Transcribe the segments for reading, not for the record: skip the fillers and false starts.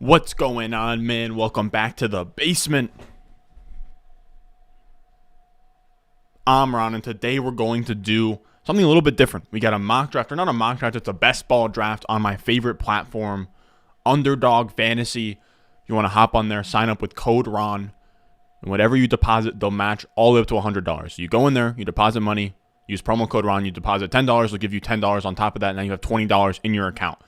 What's going on, man? Welcome back to the basement. I'm Ron, and today we're going to do something a little bit different. We got a mock draft, or not a mock draft, it's a best ball draft on my favorite platform, Underdog Fantasy. You want to hop on there, sign up with code RON, and whatever you deposit, they'll match all the way up to $100. So you go in there, you deposit money, use promo code RON, you deposit $10, they'll give you $10 on top of that, and now you have $20 in your account.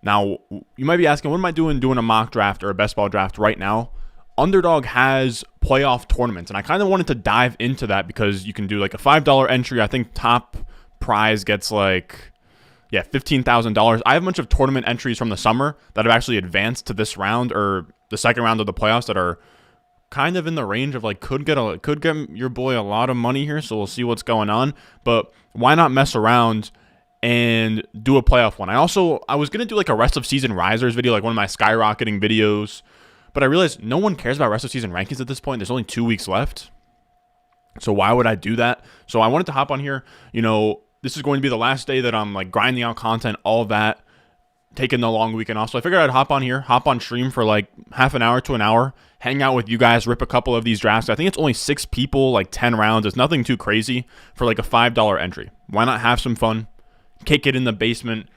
Now, you might be asking, what am I doing a mock draft or a best ball draft right now? Underdog has playoff tournaments, and I kind of wanted to dive into that because you can do like a $5 entry. I think top prize gets like, $15,000. I have a bunch of tournament entries from the summer that have actually advanced to this round or the second round of the playoffs that are kind of in the range of like could get your boy a lot of money here, so we'll see what's going on. But why not mess around and do a playoff one? I was going to do like a rest of season risers video, like one of my skyrocketing videos, but I realized no one cares about rest of season rankings at this point. There's only 2 weeks left. So why would I do that? So I wanted to hop on here. This is going to be the last day that I'm like grinding out content, all of that, taking the long weekend off. So I figured I'd hop on stream for like half an hour to an hour, hang out with you guys, rip a couple of these drafts. I think it's only 6 people, like 10 rounds. It's nothing too crazy for like a $5 entry. Why not have some fun? Kick it in the basement,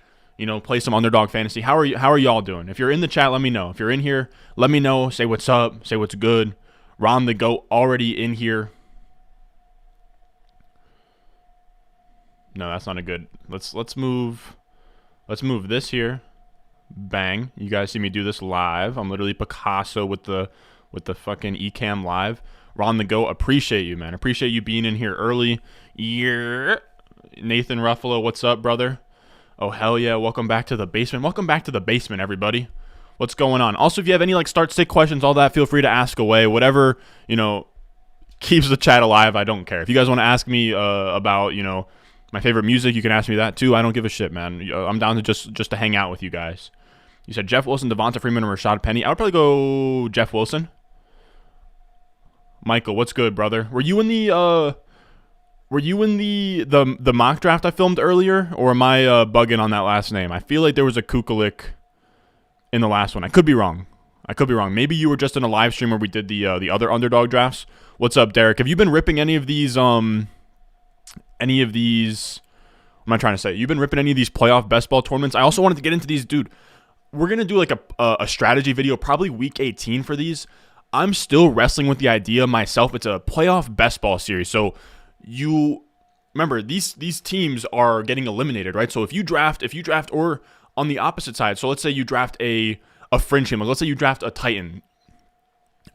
play some Underdog Fantasy. How are y'all doing? If you're in the chat, let me know. If you're in here, let me know. Say what's up. Say what's good. Ron the GOAT already in here. No, that's not a good. Let's move this here. Bang. You guys see me do this live. I'm literally Picasso with the fucking Ecamm live. Ron the GOAT, appreciate you, man. Appreciate you being in here early. Yeah. Nathan Ruffalo, what's up, brother? Oh, hell yeah. Welcome back to the basement. Welcome back to the basement, everybody. What's going on? Also, if you have any like start sit questions, all that, feel free to ask away. Whatever, keeps the chat alive, I don't care. If you guys want to ask me about, my favorite music, you can ask me that too. I don't give a shit, man. I'm down to just to hang out with you guys. You said Jeff Wilson, Devonta Freeman, or Rashad Penny. I would probably go Jeff Wilson. Michael, what's good, brother? Were you in the mock draft I filmed earlier, or am I bugging on that last name? I feel like there was a Kukulik in the last one. I could be wrong. Maybe you were just in a live stream where we did the other Underdog drafts. What's up, Derek? Have you been ripping any of these? What am I trying to say? You've been ripping any of these playoff best ball tournaments? I also wanted to get into these, dude. We're gonna do like a strategy video, probably week 18 for these. I'm still wrestling with the idea myself. It's a playoff best ball series, so you remember these teams are getting eliminated, right? So if you draft, or on the opposite side, so let's say you draft a fringe team, like let's say you draft a Titan.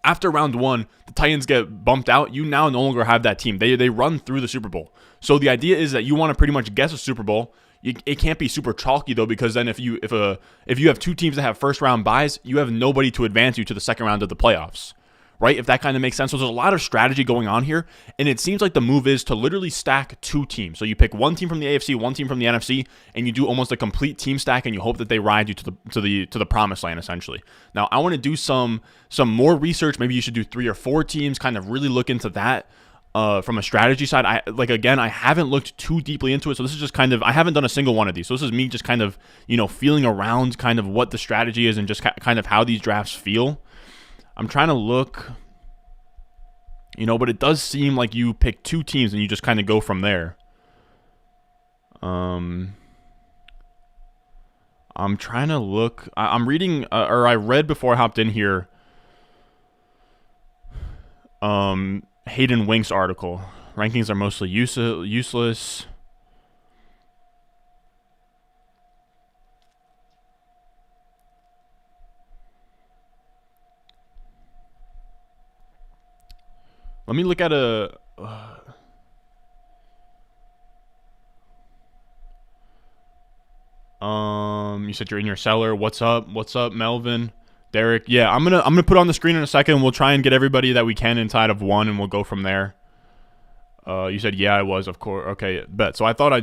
After round 1, the Titans get bumped out. You now no longer have that team. They run through the Super Bowl. So the idea is that you want to pretty much guess a Super Bowl. It can't be super chalky though, because then if you have 2 teams that have first round buys, you have nobody to advance you to the second round of the playoffs. Right? If that kind of makes sense. So there's a lot of strategy going on here, and it seems like the move is to literally stack 2 teams. So you pick 1 team from the AFC, 1 team from the NFC, and you do almost a complete team stack, and you hope that they ride you to the promised land, essentially. Now, I want to do some more research. Maybe you should do 3 or 4 teams, kind of really look into that from a strategy side. I haven't looked too deeply into it, so this is just kind of, I haven't done a single one of these. So this is me just kind of, feeling around kind of what the strategy is and just kind of how these drafts feel. I'm trying to look, but it does seem like you pick 2 teams and you just kind of go from there. I'm trying to look. I'm reading, or I read before I hopped in here, Hayden Wink's article. Rankings are mostly useless. Let me look at you said you're in your cellar. What's up, Melvin? Derek? Yeah, I'm gonna put it on the screen in a second. We'll try and get everybody that we can inside of one, and we'll go from there. You said, yeah, I was, of course. Okay, bet. So I thought I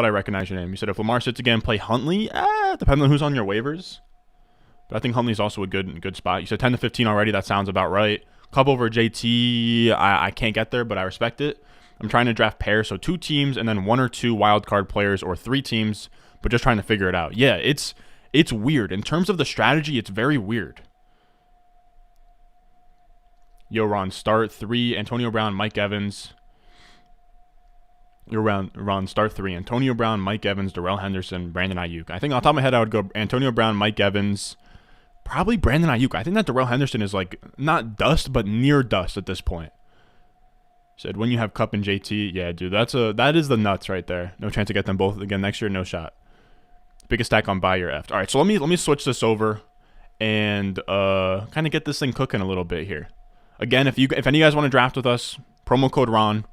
recognized your name. You said if Lamar sits again, play Huntley. Depends on who's on your waivers. But I think Huntley's also a good spot. You said 10 to 15 already. That sounds about right. Cup over JT, I can't get there, but I respect it. I'm trying to draft pairs, so 2 teams and then 1 or 2 wild card players, or 3 teams, but just trying to figure it out. Yeah, it's It's weird. In terms of the strategy, it's very weird. Yo, Ron, start 3. Antonio Brown, Mike Evans. Yo, Ron, start 3. Antonio Brown, Mike Evans, Darrell Henderson, Brandon Ayuk. I think on top of my head, I would go Antonio Brown, Mike Evans, probably Brandon Ayuk. I think that Darrell Henderson is like not dust, but near dust at this point. Said when you have Kupp and JT, yeah, dude, that is the nuts right there. No chance to get them both again next year. No shot. Biggest stack on buy your F. All right, so let me switch this over and kind of get this thing cooking a little bit here. Again, if any of you guys want to draft with us, promo code Ron.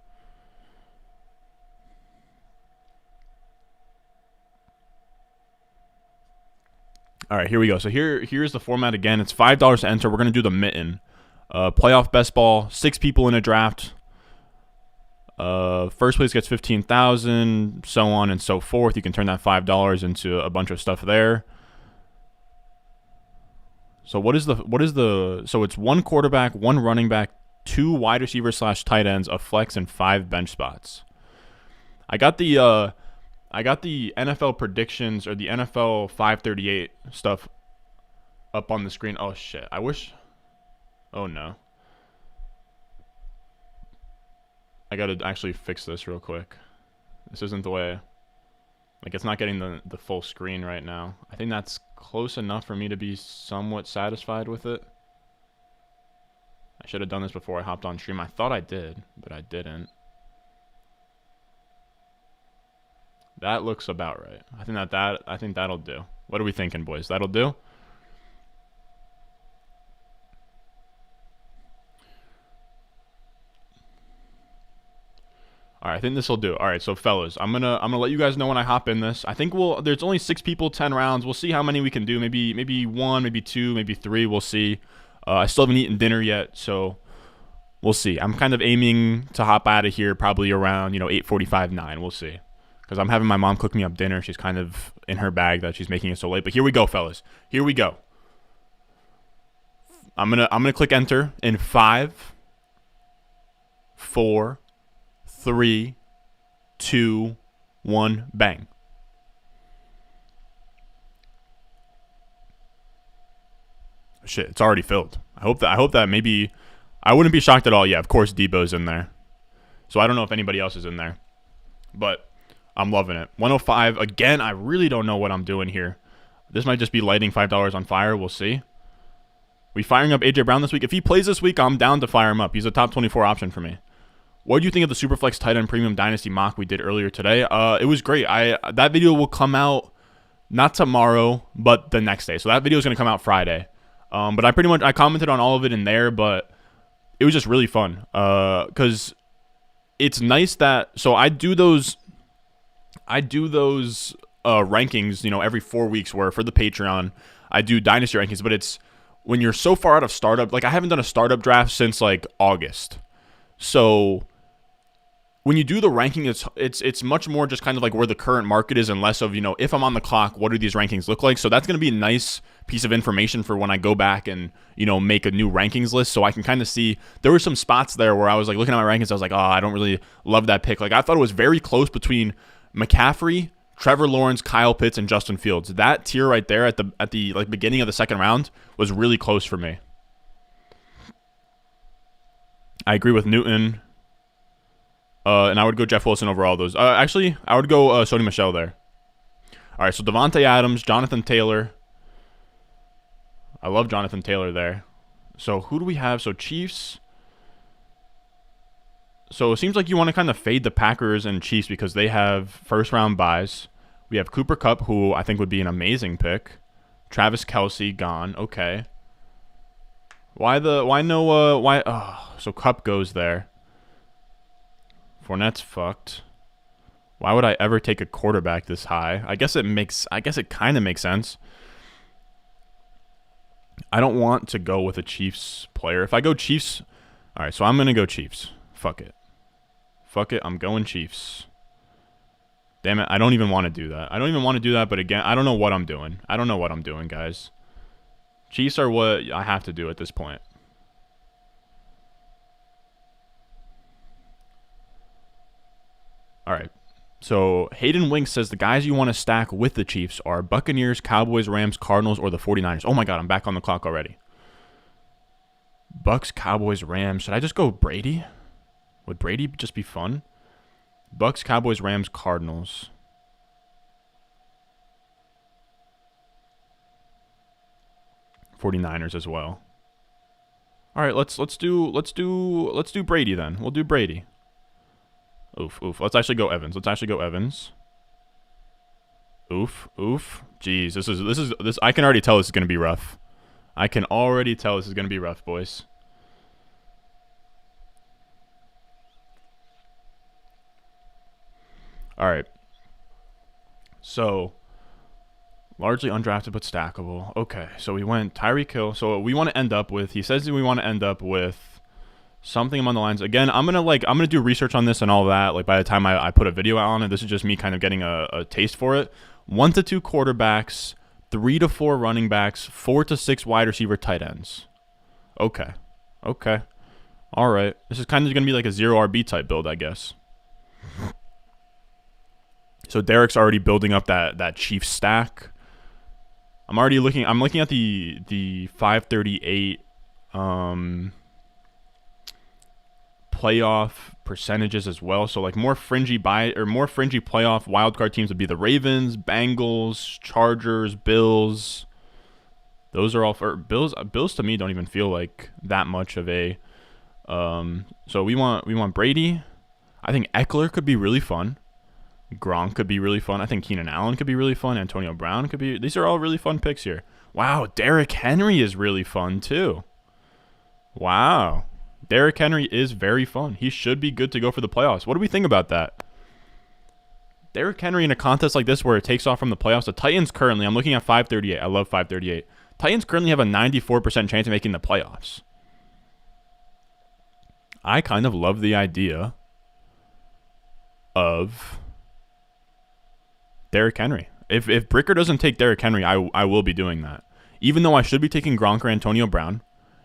All right, here we go. So here's the format again. It's $5 to enter. We're gonna do the mitten, playoff best ball. 6 people in a draft. First place gets 15,000, so on and so forth. You can turn that $5 into a bunch of stuff there. So so it's 1 quarterback, 1 running back, 2 wide receivers / tight ends, a flex, and 5 bench spots. I got the NFL predictions or the NFL 538 stuff up on the screen. Oh shit. Oh no. I gotta actually fix this real quick. This isn't the way. Like, it's not getting the full screen right now. I think that's close enough for me to be somewhat satisfied with it. I should have done this before I hopped on stream. I thought I did, but I didn't. That looks about right. I think that'll do. What are we thinking, boys? That'll do? All right, I think this will do. All right, so fellas, I'm gonna let you guys know when I hop in this. I think there's only 6 people, 10 rounds. We'll see how many we can do. Maybe 1, maybe 2, maybe 3. We'll see. I still haven't eaten dinner yet, so we'll see. I'm kind of aiming to hop out of here probably around 8:45, 9. We'll see, because I'm having my mom cook me up dinner. She's kind of in her bag that she's making it so late. But here we go, fellas. Here we go. I'm gonna click enter in 5, 4, 3, 2, 1, bang. Shit, it's already filled. I hope that maybe I wouldn't be shocked at all. Yeah, of course Debo's in there. So I don't know if anybody else is in there. But I'm loving it. 105 again. I really don't know what I'm doing here. This might just be lighting $5 on fire. We'll see. We firing up AJ Brown this week. If he plays this week, I'm down to fire him up. He's a top 24 option for me. What do you think of the Superflex Tight End Premium Dynasty mock we did earlier today? It was great. That video will come out not tomorrow, but the next day. So that video is going to come out Friday. But I commented on all of it in there, but it was just really fun. Because it's nice that, so I do those rankings, every 4 weeks, where for the Patreon, I do Dynasty rankings, but it's when you're so far out of startup, like I haven't done a startup draft since like August. So when you do the ranking, it's much more just kind of like where the current market is and less of, if I'm on the clock, what do these rankings look like? So that's going to be a nice piece of information for when I go back and, make a new rankings list. So I can kind of see, there were some spots there where I was like looking at my rankings, I was like, oh, I don't really love that pick. Like I thought it was very close between McCaffrey, Trevor Lawrence, Kyle Pitts, and Justin Fields. That tier right there at the like beginning of the second round was really close for me. I agree with Newton. And I would go Jeff Wilson over all those. Actually, I would go Sony Michel there. All right, so Devontae Adams, Jonathan Taylor. I love Jonathan Taylor there. So who do we have? So Chiefs. So it seems like you want to kind of fade the Packers and Chiefs because they have first-round buys. We have Cooper Kupp, who I think would be an amazing pick. Travis Kelce, gone. Okay. So Kupp goes there. Fournette's fucked. Why would I ever take a quarterback this high? I guess it kind of makes sense. I don't want to go with a Chiefs player. If I go Chiefs, all right, so I'm going to go Chiefs. Fuck it, I'm going Chiefs. Damn it, I don't even want to do that. But again, I don't know what I'm doing. Guys. Chiefs are what I have to do at this point. All right. So Hayden Winks says the guys you want to stack with the Chiefs are Buccaneers, Cowboys, Rams, Cardinals, or the 49ers. Oh my God, I'm back on the clock already. Bucks, Cowboys, Rams. Should I just go Brady? Would Brady just be fun? Bucks, Cowboys, Rams, Cardinals. '49ers as well. All right, let's do Brady then. We'll do Brady. Oof. Let's actually go Evans. Oof. Jeez, this. I can already tell this is gonna be rough. Boys. All right. So, largely undrafted but stackable. Okay, so we went Tyreek Hill. So we want to end up with. He says that we want to end up with something along the lines. Again, I'm gonna do research on this and all that. Like by the time I put a video out on it, this is just me kind of getting a taste for it. 1 to 2 quarterbacks, 3 to 4 running backs, 4 to 6 wide receiver tight ends. Okay. All right. This is kind of gonna be like a 0 RB type build, I guess. So Derek's already building up that Chiefs stack. I'm looking at the 538 playoff percentages as well. So like more fringy playoff wildcard teams would be the Ravens, Bengals, Chargers, Bills. Those are all for Bills. Bills to me don't even feel like that much of a. So we want Brady. I think Eckler could be really fun. Gronk could be really fun. I think Keenan Allen could be really fun. Antonio Brown could be. These are all really fun picks here. Wow, Derrick Henry is really fun too. Wow. Derrick Henry is very fun. He should be good to go for the playoffs. What do we think about that? Derrick Henry in a contest like this where it takes off from the playoffs. The Titans currently, I'm looking at 538. I love 538. Titans currently have a 94% chance of making the playoffs. I kind of love the idea of Derrick Henry. If Bricker doesn't take Derrick Henry, I will be doing that. Even though I should be taking Gronk or Antonio Brown,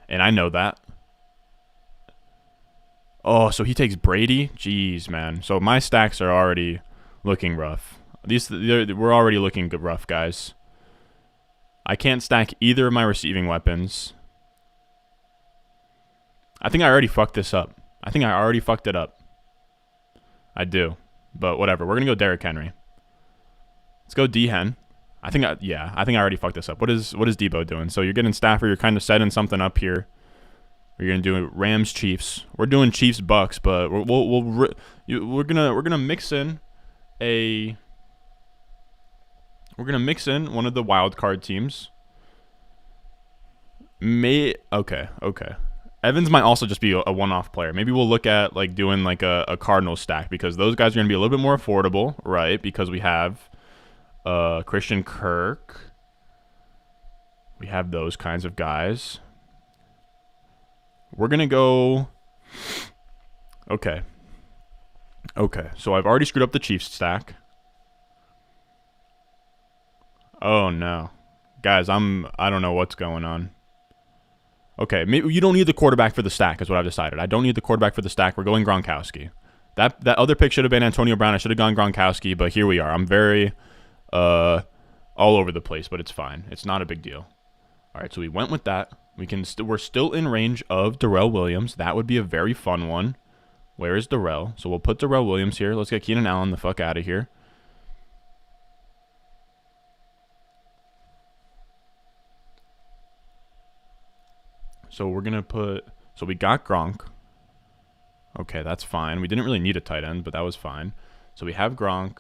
and I know that. Oh, so he takes Brady? Jeez, man. So my stacks are already looking rough. We're already looking good rough, guys. I can't stack either of my receiving weapons. I think I already fucked this up. I think I already fucked it up. I do. But whatever. We're going to go Derrick Henry. Let's go D-Hen. I think I already fucked this up. What is Debo doing? So you're getting Stafford. You're kind of setting something up here. We're gonna do Rams Chiefs. We're doing Chiefs Bucks, but we're gonna mix in one of the wild card teams. Okay. Evans might also just be a one-off player. Maybe we'll look at like doing like a Cardinals stack because those guys are gonna be a little bit more affordable, right? Because we have Christian Kirk. We have those kinds of guys. We're going to go... Okay. So I've already screwed up the Chiefs stack. Oh, no. Guys, I don't know what's going on. Okay, maybe you don't need the quarterback for the stack is what I've decided. I don't need the quarterback for the stack. We're going Gronkowski. That other pick should have been Antonio Brown. I should have gone Gronkowski, but here we are. I'm very all over the place, but it's fine. It's not a big deal. All right, so we went with that. We're still in range of Darrell Williams. That would be a very fun one. Where is Darrell? So we'll put Darrell Williams here. Let's get Keenan Allen the fuck out of here. So we're going to put... So we got Gronk. Okay, that's fine. We didn't really need a tight end, but that was fine. So we have Gronk.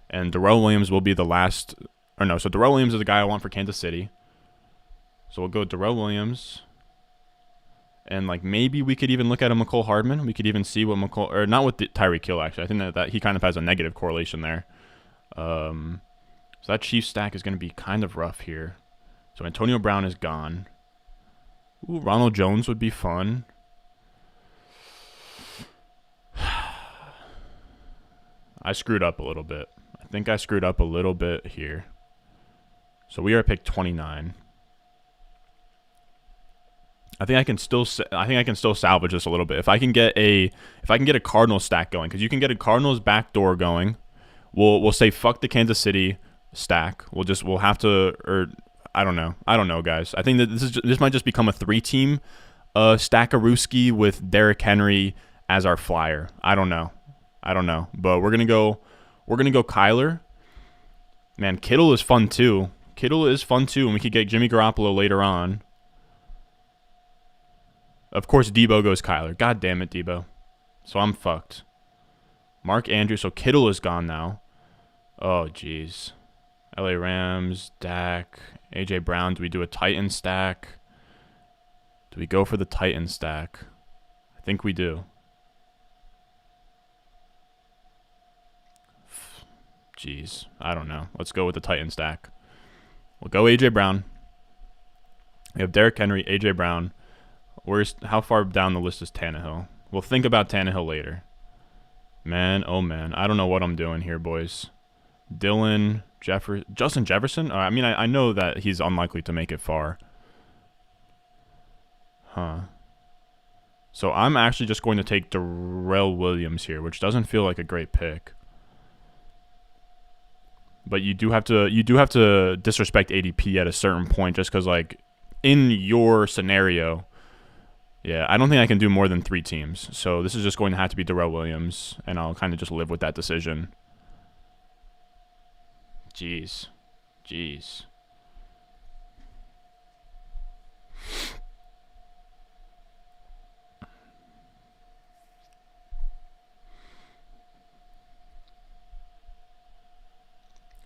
And Darrell Williams will be the last... Or no, so Darrell Williams is the guy I want for Kansas City. So we'll go Darrell Williams. And like maybe we could even look at a McCole Hardman. We could even see what McCole... Or not with Tyreek Hill, actually. I think that he kind of has a negative correlation there. So that Chiefs stack is going to be kind of rough here. So Antonio Brown is gone. Ooh, Ronald Jones would be fun. I screwed up a little bit. I think I screwed up a little bit here. So we are at pick 29. I think I can still salvage this a little bit. If I can get a Cardinals stack going, because you can get a Cardinals backdoor going We'll say fuck the Kansas City stack. We'll have to, or I don't know, guys. I think that this might just become a 3-team Stackarooski with Derrick Henry as our flyer. I don't know, but we're gonna go Kyler. Man, Kittle is fun too. And we could get Jimmy Garoppolo later on. Of course, Debo goes Kyler. God damn it, Debo. So I'm fucked. Mark Andrews. So Kittle is gone now. Oh, jeez. LA Rams, Dak, AJ Brown. Do we do a Titan stack? Do we go for the Titan stack? I think we do. Jeez. I don't know. Let's go with the Titan stack. We'll go AJ Brown. We have Derrick Henry, AJ Brown. How far down the list is Tannehill? We'll think about Tannehill later. Man, oh man. I don't know what I'm doing here, boys. Justin Jefferson? I mean, I know that he's unlikely to make it far. Huh. So I'm actually just going to take Darrell Williams here, which doesn't feel like a great pick. But you do have to disrespect ADP at a certain point, just because, like, in your scenario, yeah, I don't think I can do more than 3 teams. So this is just going to have to be Darrell Williams, and I'll kind of just live with that decision. Jeez.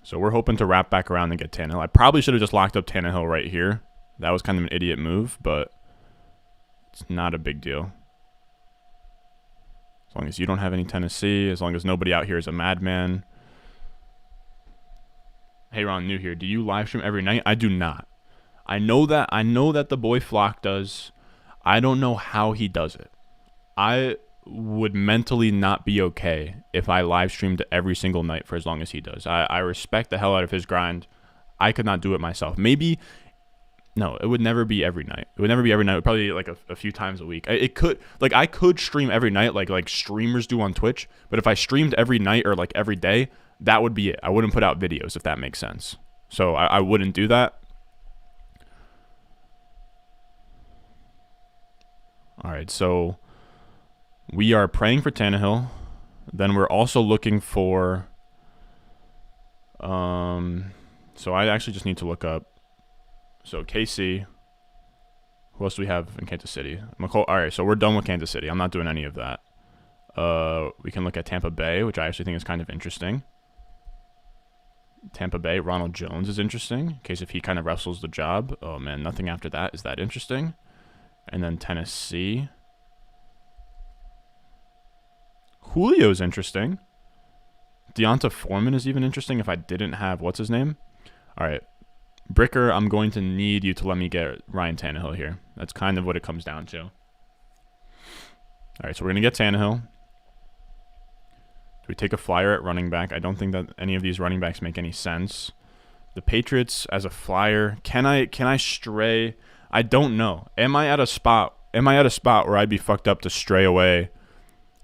So we're hoping to wrap back around and get Tannehill. I probably should have just locked up Tannehill right here. That was kind of an idiot move, but it's not a big deal. As long as you don't have any Tennessee, as long as nobody out here is a madman. Hey, Ron, new here. Do you live stream every night? I do not. I know that the boy Flock does. I don't know how he does it. I would mentally not be okay if I live streamed every single night for as long as he does. I respect the hell out of his grind. I could not do it myself. No, it would never be every night. It would probably be like a few times a week. I could stream every night like streamers do on Twitch, but if I streamed every night or like every day, that would be it. I wouldn't put out videos, if that makes sense. So I wouldn't do that. All right, so we are praying for Tannehill. Then we're also looking for so I actually just need to look up. So KC. Who else do we have in Kansas City? All right, so we're done with Kansas City. I'm not doing any of that. We can look at Tampa Bay, which I actually think is kind of interesting. Tampa Bay, Ronald Jones is interesting, in case if he kind of wrestles the job. Oh man, nothing after that is that interesting. And then Tennessee. Julio's interesting. Deonta Foreman is even interesting if I didn't have, what's his name? All right. Bricker, I'm going to need you to let me get Ryan Tannehill here. That's kind of what it comes down to. All right, so we're going to get Tannehill. Do we take a flyer at running back? I don't think that any of these running backs make any sense. The Patriots as a flyer, can I stray? I don't know. Am I at a spot where I'd be fucked up to stray away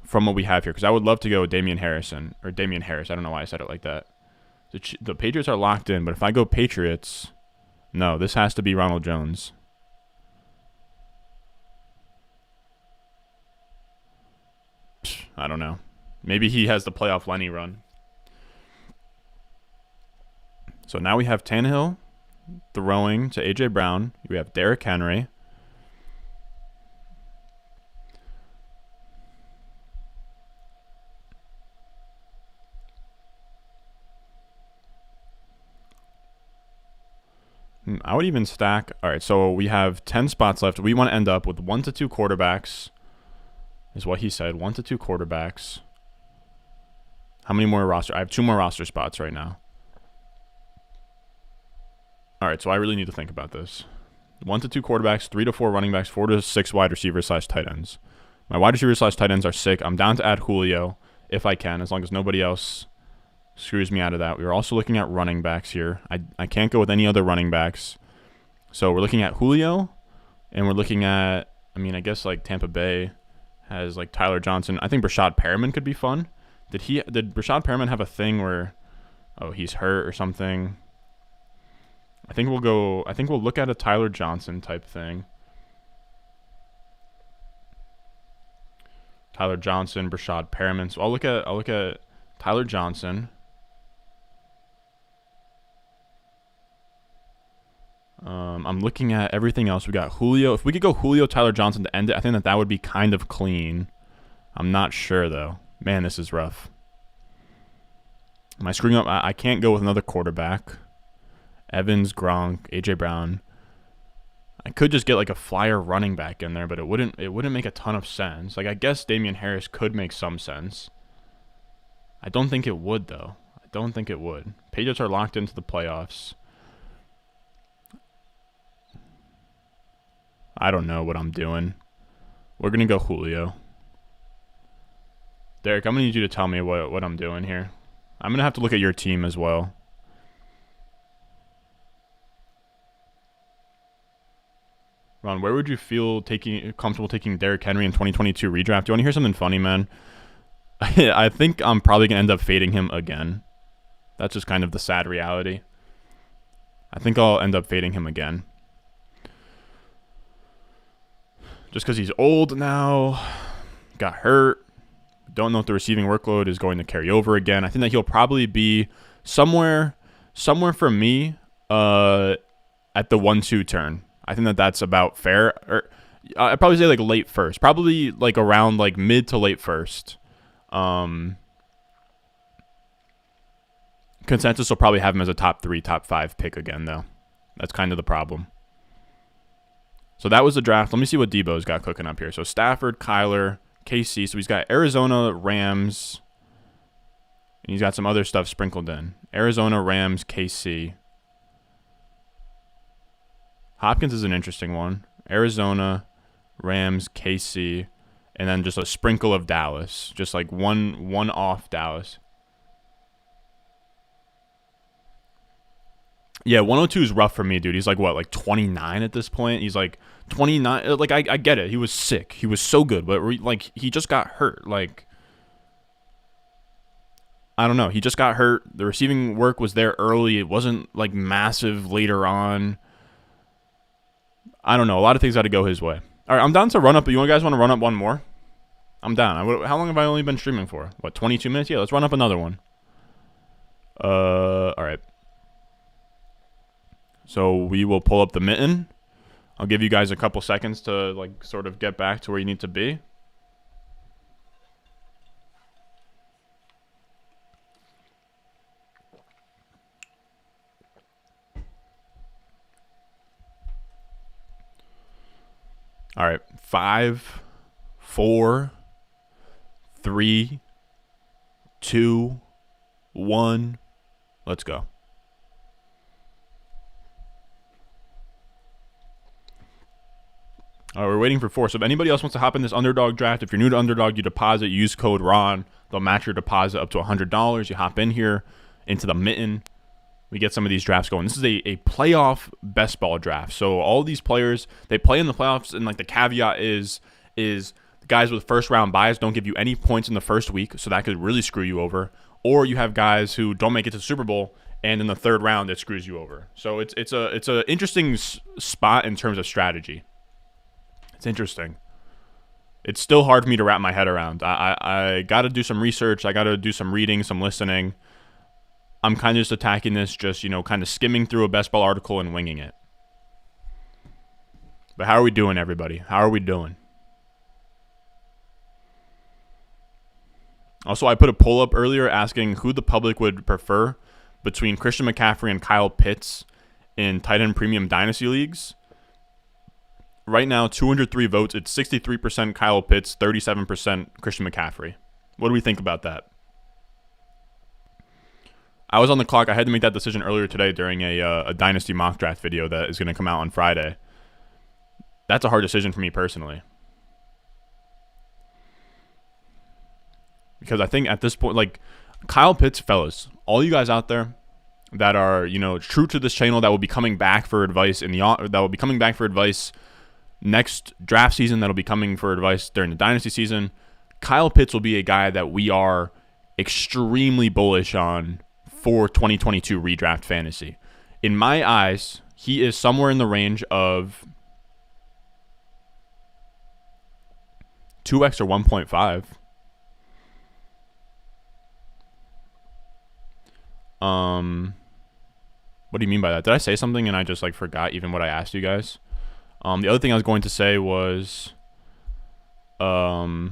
from what we have here? Because I would love to go with Damian Harris. I don't know why I said it like that. The Patriots are locked in, but if I go Patriots, no, this has to be Ronald Jones. I don't know. Maybe he has the playoff Lenny run. So now we have Tannehill throwing to A.J. Brown. We have Derrick Henry. I would even stack. All right, so we have 10 spots left. We want to end up with 1 to 2 quarterbacks, is what he said. 1 to 2 quarterbacks. How many more roster? I have 2 more roster spots right now. All right, so I really need to think about this. 1 to 2 quarterbacks, 3 to 4 running backs, 4 to 6 wide receivers / tight ends. My wide receivers / tight ends are sick. I'm down to add Julio if I can, as long as nobody else screws me out of that. We are also looking at running backs here. I can't go with any other running backs. So we're looking at Julio, and we're looking at, I mean, I guess like Tampa Bay has like Tyler Johnson. I think Brashad Perriman could be fun. Did Brashad Perriman have a thing where Oh, he's hurt or something. I think we'll look at a Tyler Johnson type thing. Tyler Johnson, Brashad Perriman. So I'll look at Tyler Johnson. I'm looking at everything else. We got Julio. If we could go Julio, Tyler Johnson to end it, I think that would be kind of clean. I'm not sure, though. Man, this is rough. Am I screwing up? I can't go with another quarterback. Evans, Gronk, A.J. Brown. I could just get like a flyer running back in there, but it wouldn't make a ton of sense. Like, I guess Damian Harris could make some sense. I don't think it would, though. I don't think it would. Patriots are locked into the playoffs. I don't know what I'm doing. We're going to go Julio. Derek, I'm going to need you to tell me what I'm doing here. I'm going to have to look at your team as well. Ron, where would you feel comfortable taking Derrick Henry in 2022 redraft? Do you want to hear something funny, man? I think I'm probably going to end up fading him again. That's just kind of the sad reality. I think I'll end up fading him again. Just because he's old now, got hurt, don't know if the receiving workload is going to carry over again. I think that he'll probably be somewhere for me at the 1-2 turn. I think that that's about fair. Or I'd probably say like late first, probably like around like mid to late first. Consensus will probably have him as a top 3, top 5 pick again, though. That's kind of the problem. So that was the draft. Let me see what Debo's got cooking up here. So Stafford, Kyler, KC. So he's got Arizona, Rams, and he's got some other stuff sprinkled in. Arizona, Rams, KC. Hopkins is an interesting one. Arizona, Rams, KC, and then just a sprinkle of Dallas. Just like one off Dallas. Yeah, 102 is rough for me, dude. He's like, what, like 29 at this point? He's like 29. Like, I get it. He was sick. He was so good. But, like, he just got hurt. Like, I don't know. He just got hurt. The receiving work was there early. It wasn't, like, massive later on. I don't know. A lot of things had to go his way. All right, I'm down to run up. You guys want to run up one more? I'm down. How long have I only been streaming for? What, 22 minutes? Yeah, let's run up another one. All right. So we will pull up the mitten. I'll give you guys a couple seconds to like sort of get back to where you need to be. All right, 5, 4, 3, 2, 1. Let's go. We're waiting for 4. So if anybody else wants to hop in this Underdog draft, if you're new to Underdog, you deposit, use code RON. They'll match your deposit up to $100. You hop in here into the mitten. We get some of these drafts going. This is a playoff best ball draft. So all these players, they play in the playoffs, and like the caveat is guys with first round buys don't give you any points in the first week, so that could really screw you over. Or you have guys who don't make it to the Super Bowl, and in the third round it screws you over. So it's a interesting spot in terms of strategy. It's interesting. It's still hard for me to wrap my head around. I got to do some research. I got to do some reading, some listening. I'm kind of just attacking this, just, kind of skimming through a best ball article and winging it. But how are we doing, everybody? How are we doing? Also, I put a poll up earlier asking who the public would prefer between Christian McCaffrey and Kyle Pitts in tight end premium dynasty leagues. Right now, 203 votes. It's 63% Kyle Pitts, 37% Christian McCaffrey. What do we think about that? I was on the clock. I had to make that decision earlier today during a Dynasty mock draft video that is going to come out on Friday. That's a hard decision for me personally. Because I think at this point, like, Kyle Pitts, fellas, all you guys out there that are, true to this channel, that will be coming back for advice next draft season, that'll be coming for advice during the dynasty season. Kyle Pitts will be a guy that we are extremely bullish on for 2022 redraft fantasy. In my eyes, he is somewhere in the range of 2x or 1.5. What do you mean by that? Did I say something and I just like forgot even what I asked you guys? The other thing I was going to say was, I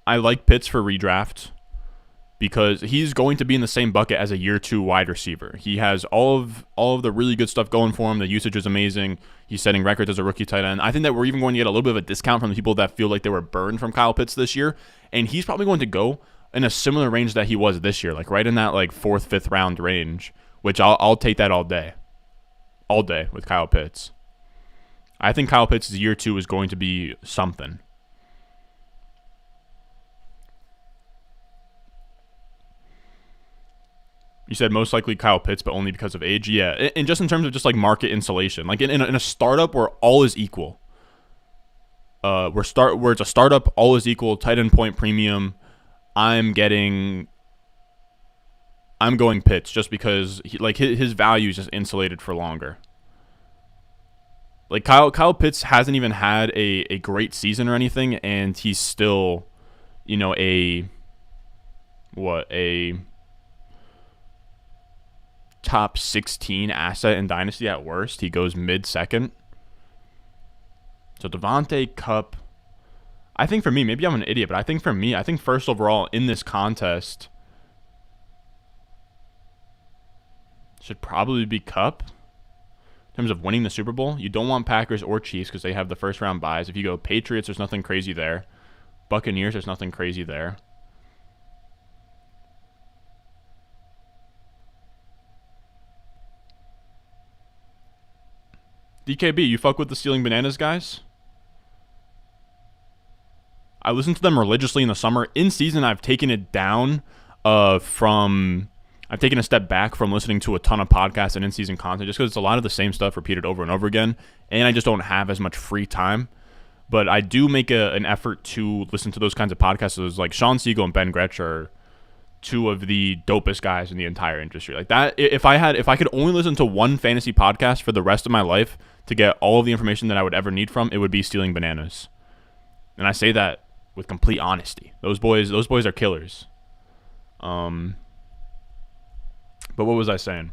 like Pitts for redraft because he's going to be in the same bucket as a year 2 wide receiver. He has all of the really good stuff going for him. The usage is amazing. He's setting records as a rookie tight end. I think that we're even going to get a little bit of a discount from the people that feel like they were burned from Kyle Pitts this year, and he's probably going to go in a similar range that he was this year, like right in that like 4th, 5th round range, which I'll take that all day with Kyle Pitts. I think Kyle Pitts' year 2 is going to be something. You said most likely Kyle Pitts, but only because of age. Yeah, and just in terms of just like market insulation, like in a startup where all is equal, where it's a startup, all is equal, tight end point premium. I'm going Pitts just because his value is just insulated for longer. Like Kyle Pitts hasn't even had a great season or anything, and he's still, a top 16 asset in Dynasty at worst. He goes mid-second. So Devontae, Kupp. I think for me, maybe I'm an idiot, but I think for me, first overall in this contest should probably be Kupp. In terms of winning the Super Bowl, you don't want Packers or Chiefs because they have the first round buys. If you go Patriots, there's nothing crazy there. Buccaneers, there's nothing crazy there. DKB, you fuck with the Stealing Bananas guys? I listen to them religiously in the summer. In season, I've taken it down I've taken a step back from listening to a ton of podcasts and in-season content just because it's a lot of the same stuff repeated over and over again, and I just don't have as much free time. But I do make an effort to listen to those kinds of podcasts. So like Sean Siegel and Ben Gretsch are two of the dopest guys in the entire industry. Like that, if I could only listen to one fantasy podcast for the rest of my life to get all of the information that I would ever need from, it would be Stealing Bananas. And I say that with complete honesty. Those boys are killers. But what was I saying?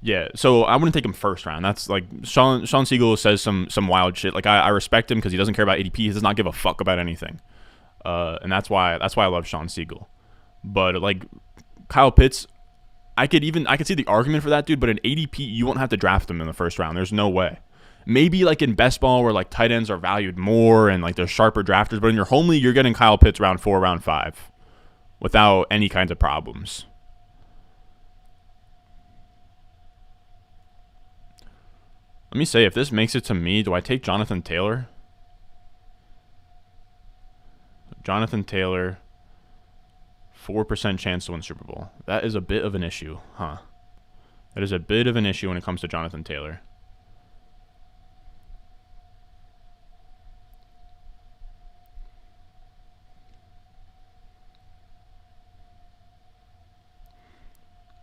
Yeah, so I wouldn't take him first round. That's like Sean Siegel says some wild shit. Like I respect him because he doesn't care about ADP. He does not give a fuck about anything. And that's why I love Sean Siegel. But like Kyle Pitts, I could see the argument for that dude, but in ADP you won't have to draft him in the first round. There's no way. Maybe like in best ball where like tight ends are valued more and like there's sharper drafters, but in your home league you're getting Kyle Pitts round 4, round 5 without any kinds of problems. Let me say, if this makes it to me, do I take Jonathan Taylor? Jonathan Taylor, 4% chance to win Super Bowl. That is a bit of an issue, huh? That is a bit of an issue when it comes to Jonathan Taylor.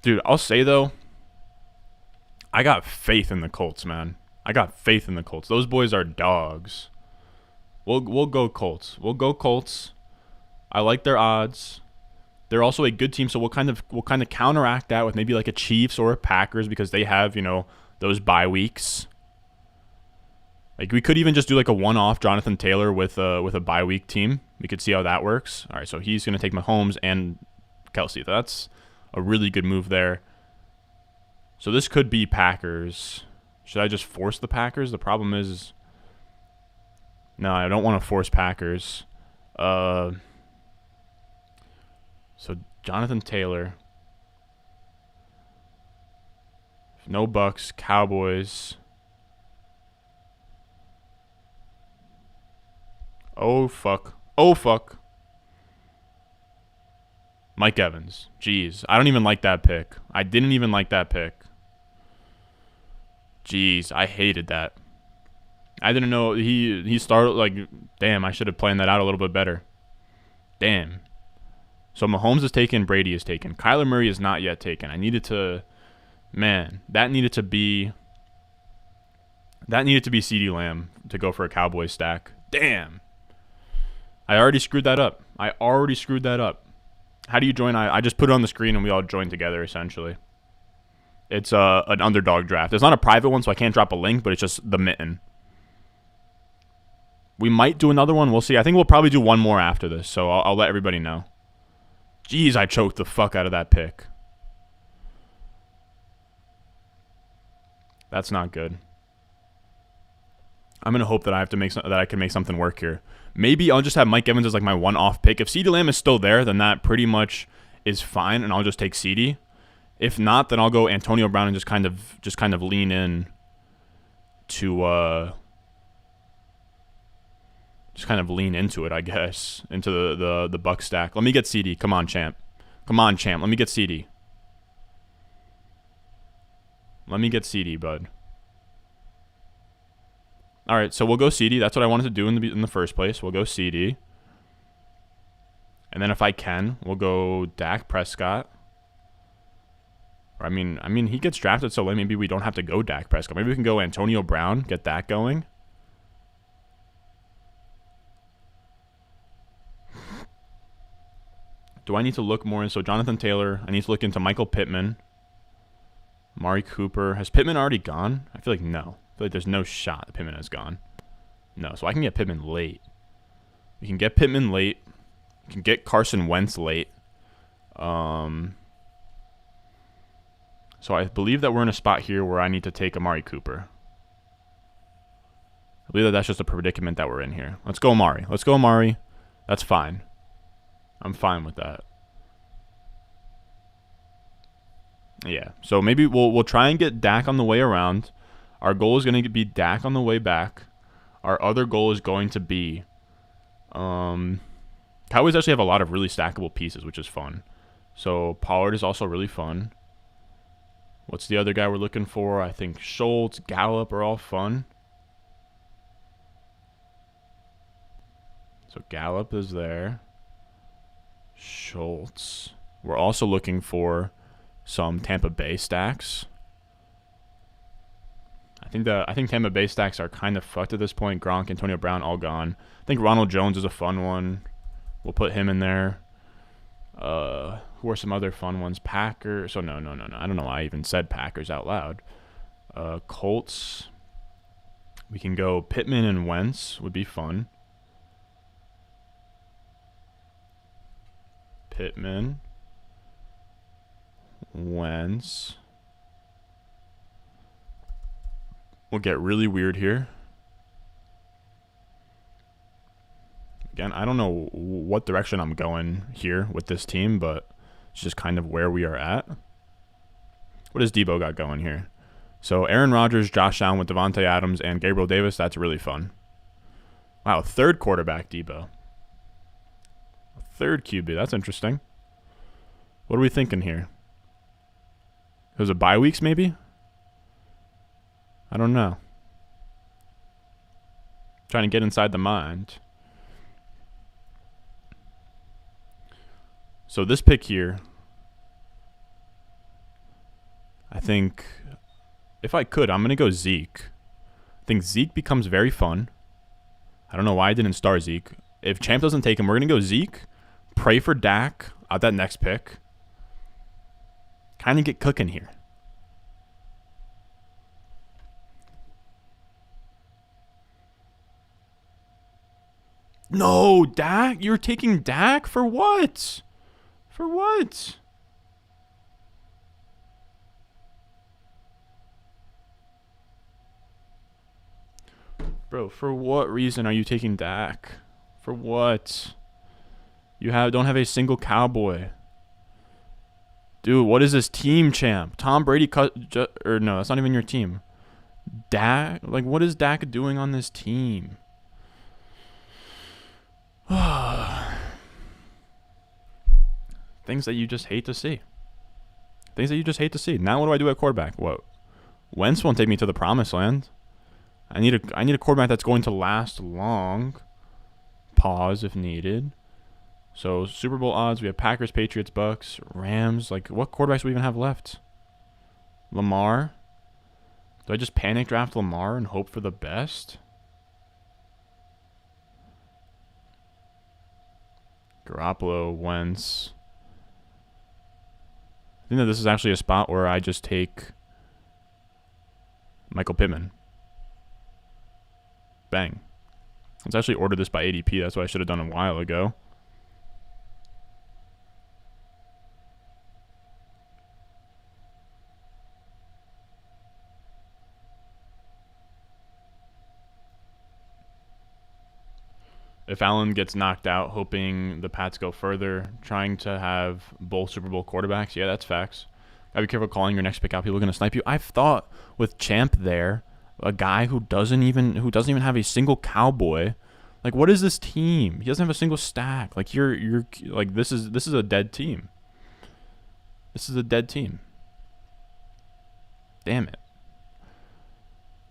Dude, I'll say, though, I got faith in the Colts, man. I got faith in the Colts. Those boys are dogs. We'll go Colts. We'll go Colts. I like their odds. They're also a good team, so we'll kind of counteract that with maybe like a Chiefs or a Packers because they have, those bye weeks. Like we could even just do like a one-off Jonathan Taylor with a bye week team. We could see how that works. All right, so he's going to take Mahomes and Kelsey. That's a really good move there. So this could be Packers. Should I just force the Packers? The problem is, no, I don't want to force Packers. So Jonathan Taylor. No Bucks, Cowboys. Oh, fuck. Oh, fuck. Mike Evans. Jeez. I don't even like that pick. I didn't even like that pick. Jeez, I hated that. I didn't know he started like, damn, I should have planned that out a little bit better. Damn. So Mahomes is taken, Brady is taken. Kyler Murray is not yet taken. I needed to, man, that needed to be CeeDee Lamb to go for a Cowboys stack. Damn. I already screwed that up. How do you join? I just put it on the screen and we all join together, essentially. It's an underdog draft. It's not a private one, so I can't drop a link, but it's just the mitten. We might do another one. We'll see. I think we'll probably do one more after this, so I'll let everybody know. Jeez, I choked the fuck out of that pick. That's not good. I'm gonna hope that I can make something work here. Maybe I'll just have Mike Evans as like my one-off pick. If CeeDee Lamb is still there, then that pretty much is fine, and I'll just take CeeDee. If not, then I'll go Antonio Brown and just kind of lean in to just kind of lean into it, I guess, into the Buck stack. Let me get CeeDee. Come on, champ. Let me get CeeDee. Let me get CeeDee, bud. All right, so we'll go CeeDee. That's what I wanted to do in the first place. We'll go CeeDee. And then if I can, we'll go Dak Prescott. Or I mean, he gets drafted so late. Maybe we don't have to go Dak Prescott. Maybe we can go Antonio Brown, get that going. Do I need to look more? So Jonathan Taylor. I need to look into Michael Pittman. Amari Cooper. Has Pittman already gone? I feel like no. I feel like there's no shot that Pittman has gone. No, so I can get Pittman late. We can get Pittman late. We can get Carson Wentz late. So I believe that we're in a spot here where I need to take Amari Cooper. I believe that that's just a predicament that we're in here. Let's go Amari. That's fine. I'm fine with that. Yeah. So maybe we'll try and get Dak on the way around. Our goal is going to be Dak on the way back. Our other goal is going to be Cowboys actually have a lot of really stackable pieces, which is fun. So Pollard is also really fun. What's the other guy we're looking for? I think Schultz, Gallup are all fun. So Gallup is there. Schultz. We're also looking for some Tampa Bay stacks. I think Tampa Bay stacks are kind of fucked at this point. Gronk, Antonio Brown, all gone. I think Ronald Jones is a fun one. We'll put him in there. Who are some other fun ones? Packers. So no. I don't know why I even said Packers out loud. Colts. We can go Pittman and Wentz would be fun. Pittman. Wentz. We'll get really weird here. Again, I don't know what direction I'm going here with this team, but it's just kind of where we are at. What has Debo got going here? So Aaron Rodgers, Josh Allen with Devontae Adams, and Gabriel Davis. That's really fun. Wow, third quarterback Debo. Third QB. That's interesting. What are we thinking here? Was it bye weeks maybe? I don't know. Trying to get inside the mind. So this pick here, I think if I could, I'm going to go Zeke. I think Zeke becomes very fun. I don't know why I didn't start Zeke. If Champ doesn't take him, we're going to go Zeke. Pray for Dak at that next pick. Kind of get cooking here. No, Dak? You're taking Dak? For what? For what? Bro, for what reason are you taking Dak? For what? You don't have a single Cowboy. Dude, what is this team, champ? Tom Brady or no, that's not even your team. Dak? Like, what is Dak doing on this team? Things that you just hate to see. Now what do I do at quarterback? What? Wentz won't take me to the promised land. I need a quarterback that's going to last long. Pause if needed. So Super Bowl odds, we have Packers, Patriots, Bucks, Rams. Like, what quarterbacks do we even have left? Lamar. Do I just panic draft Lamar and hope for the best? Garoppolo, Wentz. I think that this is actually a spot where I just take Michael Pittman. Bang. Let's actually order this by ADP. That's what I should have done a while ago. If Allen gets knocked out, hoping the Pats go further, trying to have both Super Bowl quarterbacks. Yeah, that's facts. Gotta be careful calling your next pick out. People are gonna snipe you. I've thought with Champ there, a guy who doesn't even have a single Cowboy. Like, what is this team? He doesn't have a single stack. Like, you're like, this is a dead team. This is a dead team. Damn it.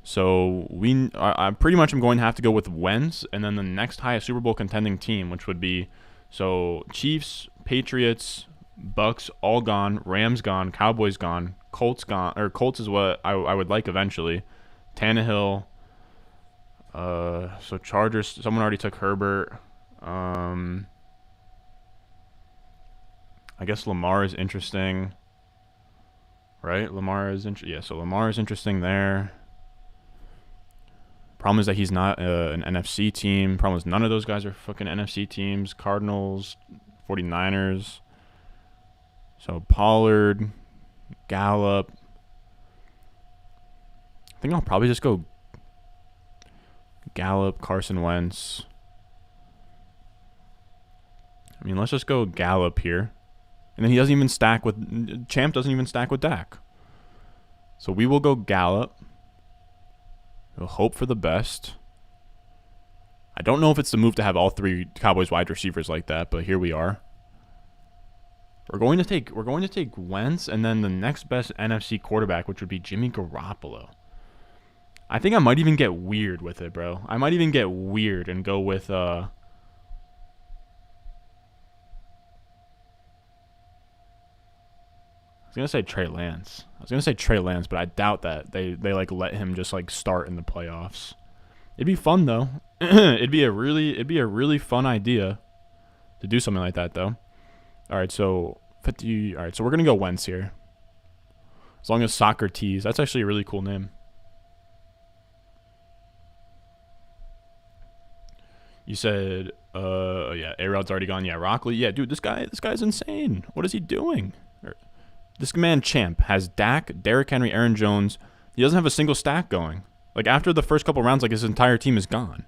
So I pretty much am going to have to go with Wentz, and then the next highest Super Bowl contending team, which would be Chiefs, Patriots, Bucks all gone, Rams gone, Cowboys gone, Colts gone, or Colts is what I would like eventually. Tannehill. So Chargers. Someone already took Herbert. I guess Lamar is interesting, right? Lamar is yeah. So Lamar is interesting there. Problem is that he's not an NFC team. Problem is none of those guys are fucking NFC teams. Cardinals, 49ers. So Pollard, Gallup. I think I'll probably just go Gallup, Carson Wentz. I mean, let's just go Gallup here. And then he doesn't even stack with... Champ doesn't even stack with Dak. So we will go Gallup. We'll hope for the best. I don't know if it's the move to have all three Cowboys wide receivers like that, but here we are. We're going to take Wentz and then the next best NFC quarterback, which would be Jimmy Garoppolo. I think I might even get weird with it, bro. I might even get weird and go with I was gonna say Trey Lance. But I doubt that they like let him just like start in the playoffs. It'd be fun though. it'd be a really fun idea to do something like that though. All right, so 50. All right, so we're gonna go Wentz here. As long as Socrates, that's actually a really cool name. You said, yeah, A-Rod's already gone. Yeah, Rockley. Yeah, dude, this guy's insane. What is he doing? This man Champ has Dak, Derrick Henry, Aaron Jones. He doesn't have a single stack going. Like, after the first couple rounds, like, his entire team is gone.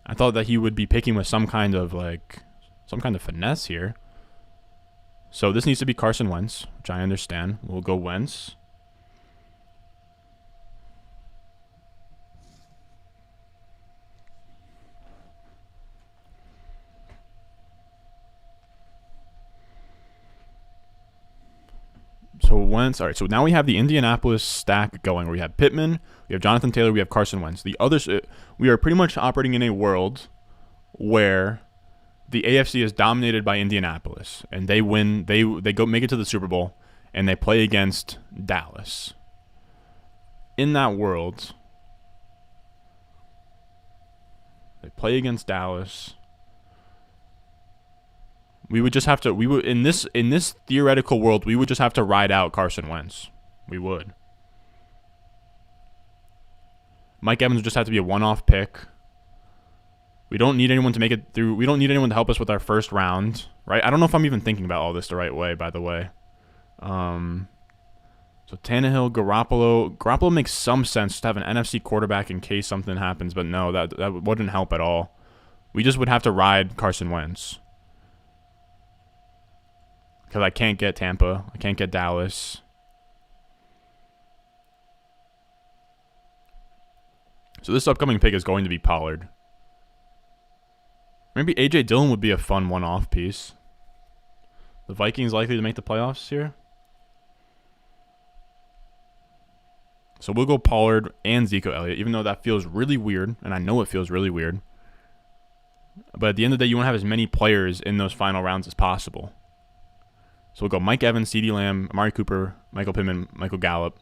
I thought that he would be picking with some kind of finesse here. So this needs to be Carson Wentz, which I understand. We'll go Wentz. So Wentz. All right. So now we have the Indianapolis stack going, where we have Pittman, we have Jonathan Taylor, we have Carson Wentz. The others, we are pretty much operating in a world where the AFC is dominated by Indianapolis, and they win. They go make it to the Super Bowl, and they play against Dallas. In that world, they play against Dallas. We would just have to. We would in this theoretical world, we would just have to ride out Carson Wentz. We would. Mike Evans would just have to be a one-off pick. We don't need anyone to make it through. We don't need anyone to help us with our first round, right? I don't know if I'm even thinking about all this the right way, by the way. So Tannehill, Garoppolo makes some sense to have an NFC quarterback in case something happens, but no, that wouldn't help at all. We just would have to ride Carson Wentz. Because I can't get Tampa. I can't get Dallas. So this upcoming pick is going to be Pollard. Maybe A.J. Dillon would be a fun one-off piece. The Vikings likely to make the playoffs here. So we'll go Pollard and Zeke Elliott, even though that feels really weird, and I know it feels really weird. But at the end of the day, you want to have as many players in those final rounds as possible. So we'll go Mike Evans, CeeDee Lamb, Amari Cooper, Michael Pittman, Michael Gallup.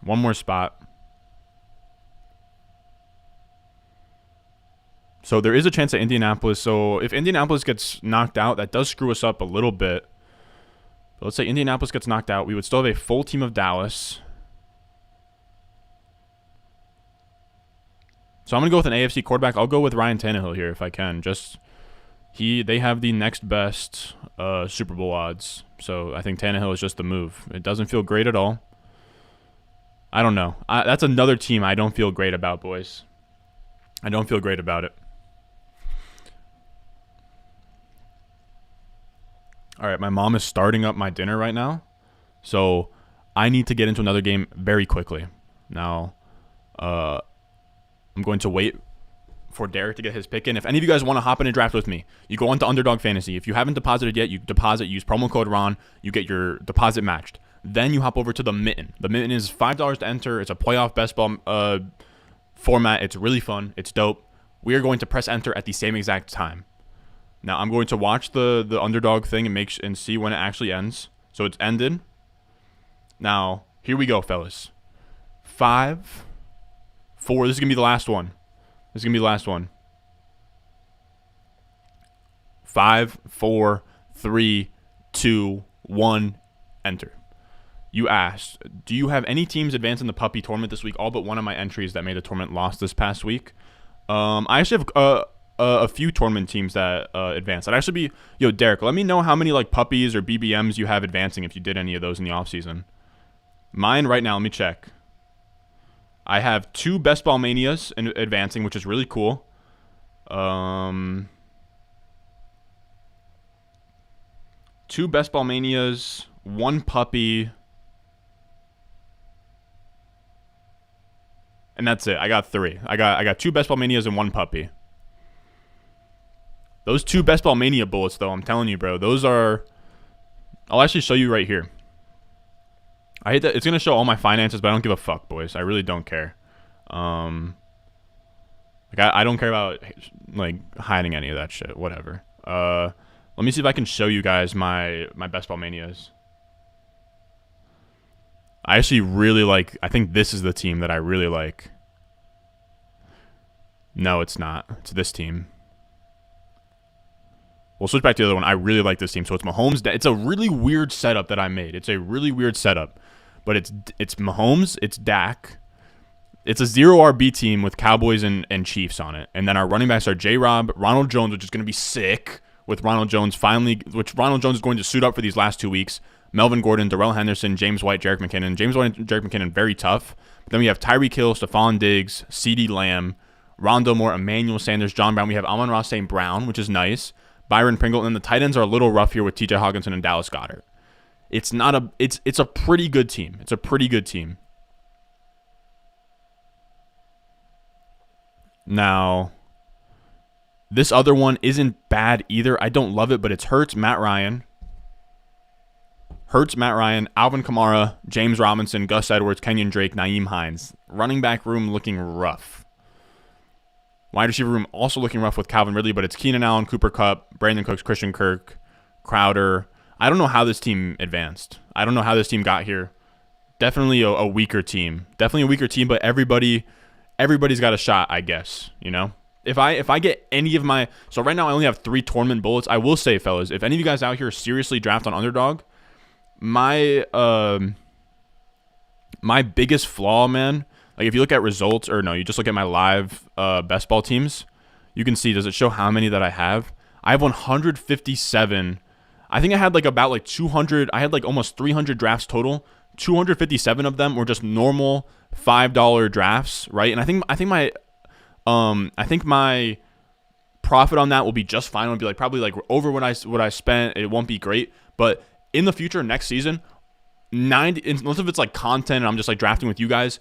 One more spot. So there is a chance that Indianapolis. So if Indianapolis gets knocked out, that does screw us up a little bit. But let's say Indianapolis gets knocked out. We would still have a full team of Dallas. So I'm going to go with an AFC quarterback. I'll go with Ryan Tannehill here if I can. They have the next best Super Bowl odds. So I think Tannehill is just the move. It doesn't feel great at all. I don't know. That's another team I don't feel great about, boys. I don't feel great about it. All right, my mom is starting up my dinner right now. So I need to get into another game very quickly. Now, I'm going to wait for Derek to get his pick in. If any of you guys want to hop in a draft with me, you go on to Underdog Fantasy. If you haven't deposited yet, you deposit, use promo code RON, you get your deposit matched. Then you hop over to the Mitten. The Mitten is $5 to enter. It's a playoff best ball format. It's really fun. It's dope. We are going to press enter at the same exact time. Now I'm going to watch the Underdog thing and see when it actually ends. So it's ended. Now, here we go, fellas. 5, 4. This is going to be the last one. 5, 4, 3, 2, 1, enter. You asked, do you have any teams advancing the puppy tournament this week? All but one of my entries that made the tournament lost this past week. I actually have a few tournament teams that advanced. I'd actually be, Derek, let me know how many like puppies or BBMs you have advancing if you did any of those in the offseason. Mine right now, let me check. I have 2 Best Ball Manias advancing, which is really cool. 2 Best Ball Manias, 1 puppy, and that's it. I got 3. I got 2 Best Ball Manias and 1 puppy. Those 2 Best Ball Mania bullets, though, I'm telling you, bro, those are. I'll actually show you right here. I hate that it's gonna show all my finances, but I don't give a fuck, boys. I really don't care. I don't care about like hiding any of that shit. Whatever. Let me see if I can show you guys my Best Ball Manias. I actually really like. I think this is the team that I really like. No, it's not. It's this team. We'll switch back to the other one. I really like this team. So it's Mahomes. It's a really weird setup that I made. It's a really weird setup. But it's Mahomes, it's Dak. It's a 0 RB team with Cowboys and Chiefs on it. And then our running backs are J-Rob, Ronald Jones, which is going to be sick with Ronald Jones which Ronald Jones is going to suit up for these last 2 weeks. Melvin Gordon, Darrell Henderson, James White, Jerick McKinnon. James White and Jerick McKinnon, very tough. But then we have Tyreek Hill, Stephon Diggs, CeeDee Lamb, Rondale Moore, Emmanuel Sanders, John Brown. We have Amon-Ra St. Brown, which is nice. Byron Pringle, and then the tight ends are a little rough here with TJ Hawkinson and Dallas Goedert. It's a pretty good team. It's a pretty good team. Now, this other one isn't bad either. I don't love it, but it's Hurts, Matt Ryan, Alvin Kamara, James Robinson, Gus Edwards, Kenyon Drake, Nyheim Hines. Running back room looking rough. Wide receiver room also looking rough with Calvin Ridley, but it's Keenan Allen, Cooper Kupp, Brandon Cooks, Christian Kirk, Crowder. I don't know how this team advanced. I don't know how this team got here. Definitely a weaker team. But everybody's got a shot, I guess, If I get any of my... So right now I only have 3 tournament bullets. I will say, fellas, if any of you guys out here seriously draft on Underdog, my biggest flaw, man... Like, if you look at results, or no, you just look at my live best ball teams, you can see, does it show how many that I have? I have 157. I think I had about 200. I had almost 300 drafts total. 257 of them were just normal $5 drafts, right? And I think my profit on that will be just fine. It'll be probably over what I spent. It won't be great, but in the future, next season, unless if it's content and I'm just drafting with you guys,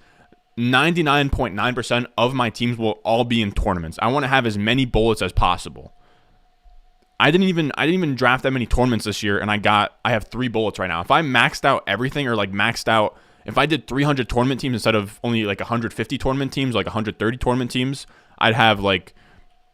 99.9% of my teams will all be in tournaments. I want to have as many bullets as possible. I didn't even draft that many tournaments this year, and I have 3 bullets right now. If I maxed out everything, or if I did 300 tournament teams instead of only 150 tournament teams, 130 tournament teams, I'd have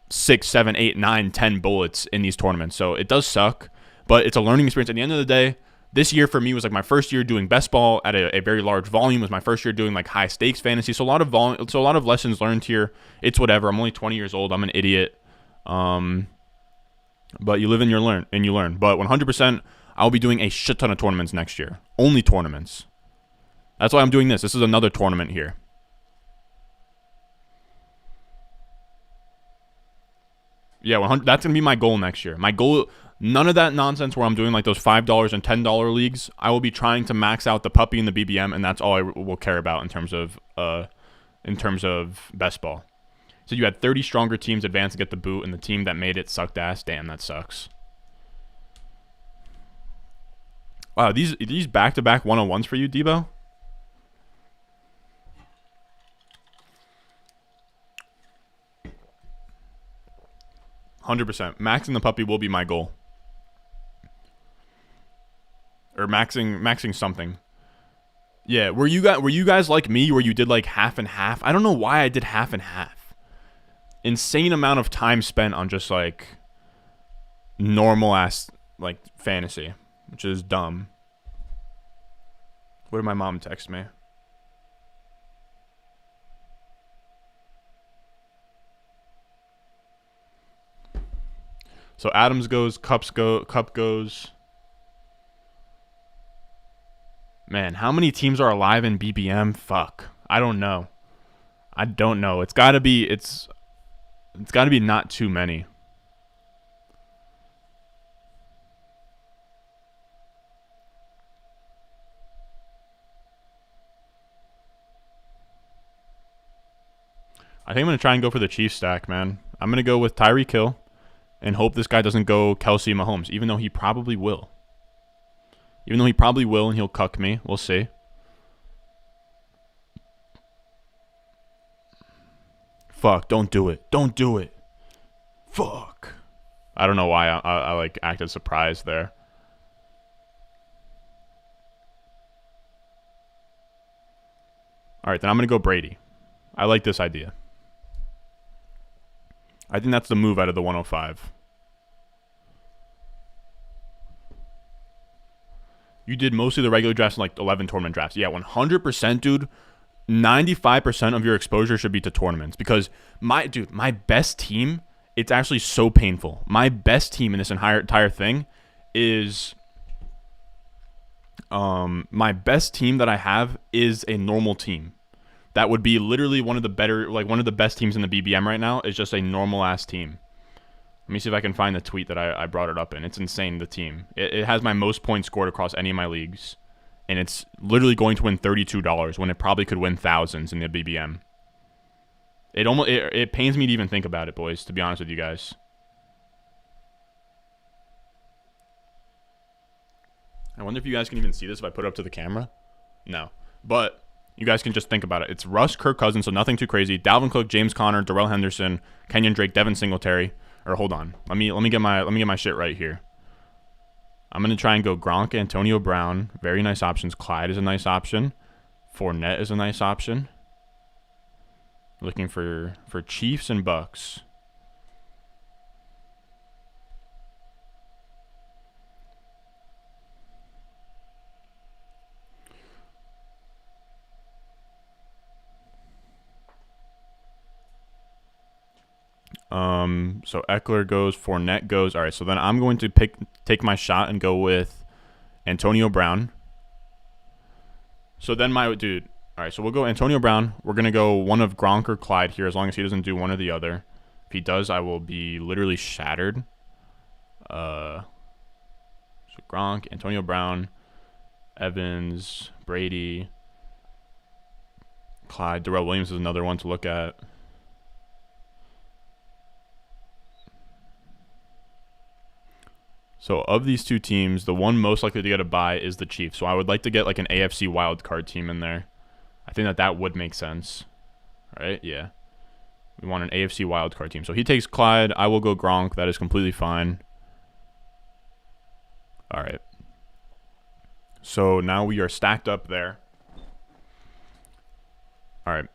6, 7, 8, 9, 10 bullets in these tournaments. So it does suck, but it's a learning experience. At the end of the day, this year for me was like my first year doing best ball at a very large volume. It was my first year doing like high stakes fantasy. So a lot of so a lot of lessons learned here. It's whatever. I'm only 20 years old. I'm an idiot. But you live and you learn. But 100%, I'll be doing a shit ton of tournaments next year. Only tournaments. That's why I'm doing this. This is another tournament here. Yeah, 100. That's gonna be my goal next year. My goal, none of that nonsense where I'm doing like those $5 and $10 leagues. I will be trying to max out the puppy and the BBM, and that's all I will care about in terms of best ball. So you had 30 stronger teams advance to get the boot, and the team that made it sucked ass. Damn, that sucks. Wow, these back-to-back 101s for you, Debo? %. Maxing the puppy will be my goal. Or maxing something. Yeah, were you guys like me where you did like half and half? I don't know why I did half and half. Insane amount of time spent on just like normal ass like fantasy, which is dumb. What did my mom text me? So Adams goes, Cup goes. Man, how many teams are alive in BBM? Fuck. I don't know. It's gotta be not too many. I think I'm gonna try and go for the Chiefs stack, man. I'm gonna go with Tyreek Hill and hope this guy doesn't go Kelsey Mahomes, even though he probably will. And he'll cuck me. We'll see. Fuck, don't do it. Fuck. I don't know why I like acted surprised there. All right, then I'm going to go Brady. I like this idea. I think that's the move out of the 105. You did mostly the regular drafts and like 11 tournament drafts. Yeah, 100%, dude. 95% of your exposure should be to tournaments because my best team, it's actually so painful. My best team in this entire thing is my best team that I have is a normal team. That would be literally one of the best teams in the BBM right now is just a normal ass team. Let me see if I can find the tweet that I brought it up in. It's insane, the team. It has my most points scored across any of my leagues. And it's literally going to win $32 when it probably could win thousands in the BBM. It pains me to even think about it, boys, to be honest with you guys. I wonder if you guys can even see this if I put it up to the camera. No. But you guys can just think about it. It's Russ, Kirk Cousins, so nothing too crazy. Dalvin Cook, James Conner, Darrell Henderson, Kenyon Drake, Devin Singletary. Or hold on. Let me get my shit right here. I'm going to try and go Gronk, Antonio Brown. Very nice options. Clyde is a nice option. Fournette is a nice option. Looking for Chiefs and Bucks. So Eckler goes, Fournette goes. All right, so then I'm going to take my shot and go with Antonio Brown. So then all right, so we'll go Antonio Brown. We're going to go one of Gronk or Clyde here as long as he doesn't do one or the other. If he does, I will be literally shattered. So Gronk, Antonio Brown, Evans, Brady, Clyde. Darrell Williams is another one to look at. So of these two teams, the one most likely to get a bye is the Chiefs. So I would like to get like an AFC wildcard team in there. I think that would make sense. Right? Yeah. We want an AFC wildcard team. So he takes Clyde. I will go Gronk. That is completely fine. All right. So now we are stacked up there. All right.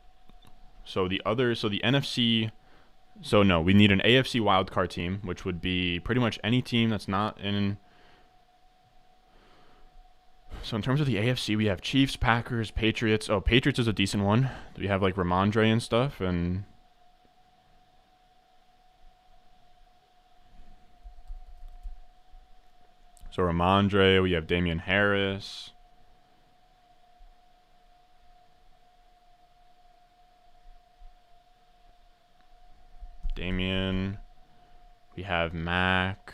So the NFC So no, we need an AFC wildcard team, which would be pretty much any team that's not in. So in terms of the AFC, we have Chiefs, Packers, Patriots. Oh, Patriots is a decent one. We have like Ramondre and stuff, and so Ramondre. We have Damian Harris. Damian. We have Mac.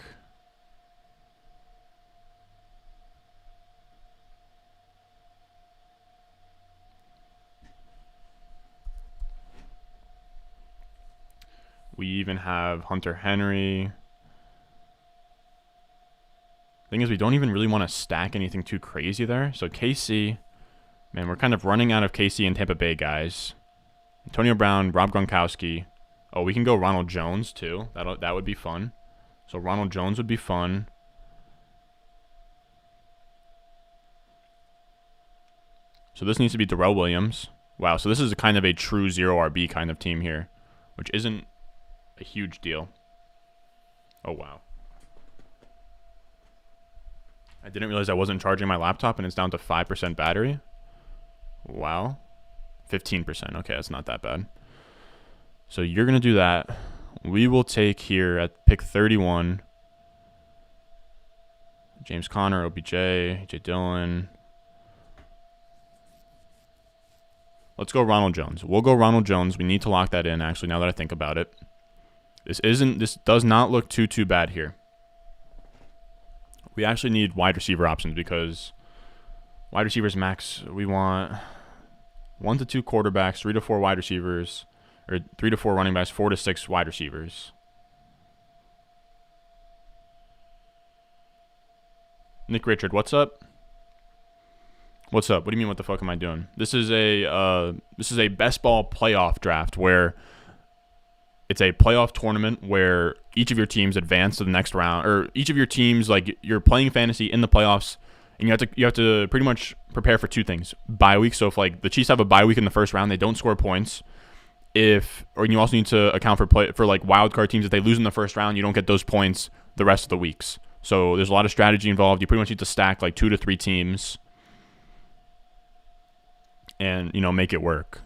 We even have Hunter Henry. Thing is, we don't even really want to stack anything too crazy there. So KC, man, we're kind of running out of KC and Tampa Bay guys. Antonio Brown, Rob Gronkowski. Oh, we can go Ronald Jones too. That would be fun. So Ronald Jones would be fun. So this needs to be Darrell Williams. Wow, so this is kind of a true 0 RB kind of team here, which isn't a huge deal. Oh, wow. I didn't realize I wasn't charging my laptop and it's down to 5% battery. Wow. 15%. Okay, that's not that bad. So you're going to do that. We will take here at pick 31. James Conner, OBJ, AJ Dillon. Let's go Ronald Jones. We'll go Ronald Jones. We need to lock that in, actually, now that I think about it. This does not look too bad here. We actually need wide receiver options because wide receivers max, we want 1 to 2 quarterbacks, 3 to 4 wide receivers, or 3 to 4 running backs, 4 to 6 wide receivers. Nick Richard, what's up? What's up? What do you mean? What the fuck am I doing? This is a best ball playoff draft where it's a playoff tournament where each of your teams advance to the next round, or each of your teams, like, you're playing fantasy in the playoffs, and you have to pretty much prepare for 2 things: bye week. So if like the Chiefs have a bye week in the first round, they don't score points. Or you also need to account for like wild card teams. If they lose in the first round, you don't get those points the rest of the weeks. So there's a lot of strategy involved. You pretty much need to stack like 2 to 3 teams and, you know, make it work.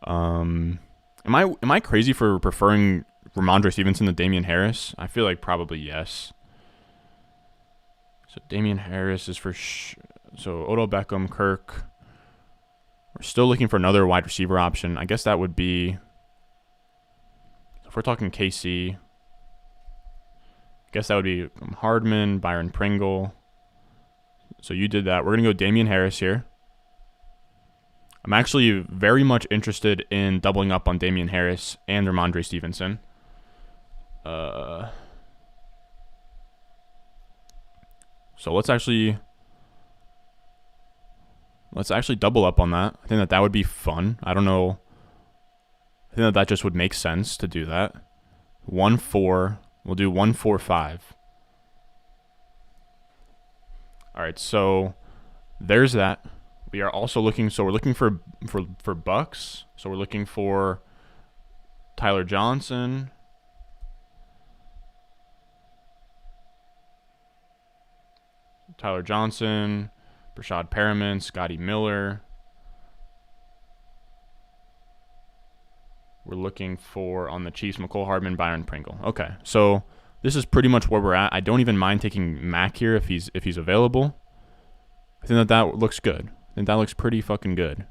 Am I crazy for preferring Ramondre Stevenson to Damian Harris? I feel like probably yes. So Damian Harris is so Odell Beckham, Kirk. We're still looking for another wide receiver option. I guess that would be, if we're talking KC, I guess that would be Hardman, Byron Pringle. So you did that. We're going to go Damian Harris here. I'm actually very much interested in doubling up on Damian Harris and Ramondre Stevenson. So let's actually double up on that. I think that would be fun. I don't know. I think that just would make sense to do that. 1-4. We'll do 1-4-5. All right, so there's that. We are also looking, so we're looking for Bucks. So we're looking for Tyler Johnson. Brashad Perriman, Scotty Miller. We're looking for, on the Chiefs, McCole Hardman, Byron Pringle. Okay, so this is pretty much where we're at. I don't even mind taking Mac here if he's available. I think that looks good. I think that looks pretty fucking good.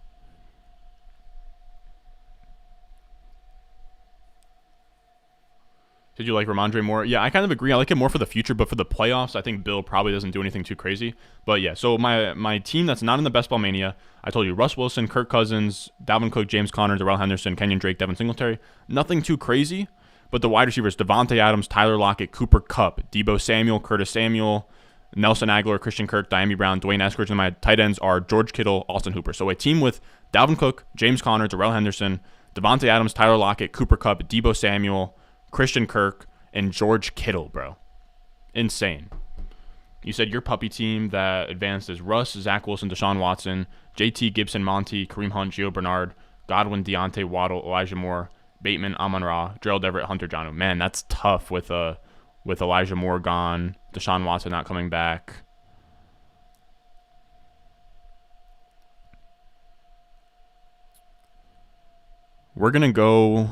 Did you like Ramondre more? Yeah, I kind of agree. I like it more for the future, but for the playoffs, I think Bill probably doesn't do anything too crazy. But yeah, so my team that's not in the Best Ball Mania, I told you, Russ Wilson, Kirk Cousins, Dalvin Cook, James Conner, Darrell Henderson, Kenyon Drake, Devin Singletary. Nothing too crazy, but the wide receivers, Devontae Adams, Tyler Lockett, Cooper Kupp, Deebo Samuel, Curtis Samuel, Nelson Aguilar, Christian Kirk, Diami Brown, Dwayne Eskridge, and my tight ends are George Kittle, Austin Hooper. So a team with Dalvin Cook, James Conner, Darrell Henderson, Devontae Adams, Tyler Lockett, Cooper Kupp, Deebo Samuel, Christian Kirk, and George Kittle, bro. Insane. You said your puppy team that advanced is Russ, Zach Wilson, Deshaun Watson, JT Gibson, Monty, Kareem Hunt, Gio Bernard, Godwin, Deontay, Waddle, Elijah Moore, Bateman, Amon-Ra, Gerald Everett, Hunter John. Man, that's tough with Elijah Moore gone, Deshaun Watson not coming back. We're going to go...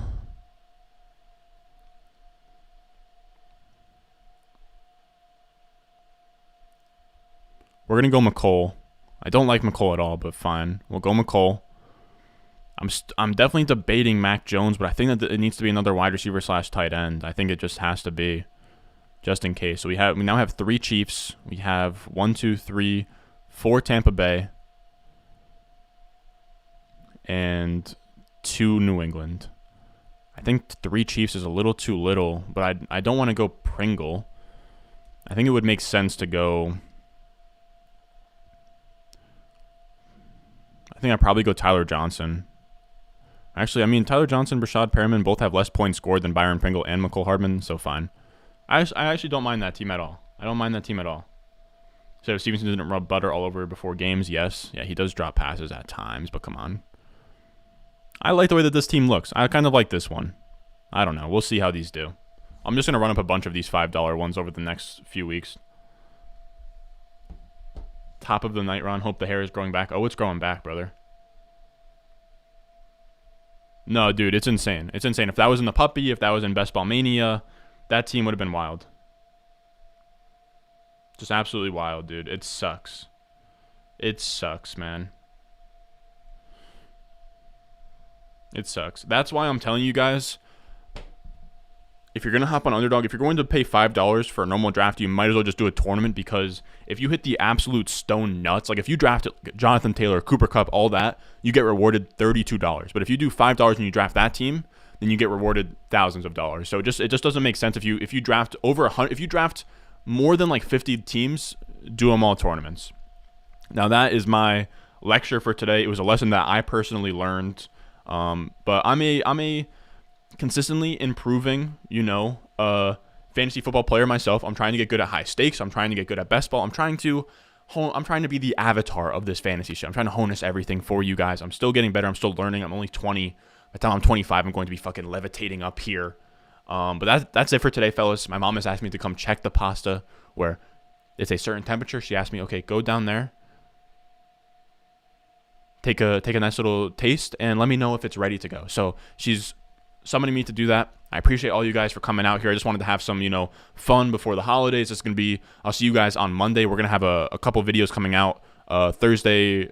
We're going to go McCole. I don't like McCole at all, but fine. We'll go McCole. I'm definitely debating Mac Jones, but I think that it needs to be another wide receiver / tight end. I think it just has to be, just in case. So we now have 3 Chiefs. We have 1, 2, 3, 4 Tampa Bay, and 2 New England. I think 3 Chiefs is a little too little, but I don't want to go Pringle. I think it would make sense to go... I think I'd probably go Tyler Johnson. Actually, I mean, Tyler Johnson, Rashad Perriman both have less points scored than Byron Pringle and McCole Hardman, so fine. I actually don't mind that team at all. I don't mind that team at all. So Stevenson didn't rub butter all over before games, yes. Yeah, he does drop passes at times, but come on. I like the way that this team looks. I kind of like this one. I don't know. We'll see how these do. I'm just going to run up a bunch of these $5 ones over the next few weeks. Top of the night, Ron. Hope the hair is growing back. Oh, it's growing back, brother. No, dude, it's insane. It's insane. If that was in the puppy, if that was in Best Ball Mania, that team would have been wild. Just absolutely wild, dude. It sucks. It sucks, man. It sucks. That's why I'm telling you guys, if you're going to hop on Underdog, if you're going to pay $5 for a normal draft, you might as well just do a tournament, because if you hit the absolute stone nuts, like if you draft Jonathan Taylor, Cooper Kupp, all that, you get rewarded $32. But if you do $5 and you draft that team, then you get rewarded thousands of dollars. So it just doesn't make sense if you draft over 100, if you draft more than like 50 teams, do them all tournaments. Now that is my lecture for today. It was a lesson that I personally learned, but I'm a consistently improving, fantasy football player myself. I'm trying to get good at high stakes. I'm trying to get good at best ball. I'm trying to be the avatar of this fantasy show. I'm trying to harness everything for you guys. I'm still getting better. I'm still learning. I'm only 20. By the time I'm 25, I'm going to be fucking levitating up here. But that's it for today, fellas. My mom has asked me to come check the pasta where it's a certain temperature. She asked me, okay, go down there, take a nice little taste, and let me know if it's ready to go. So she's summoning me to do that. I appreciate all you guys for coming out here. I just wanted to have some, fun before the holidays. It's going to be, I'll see you guys on Monday. We're going to have a couple videos coming out Thursday,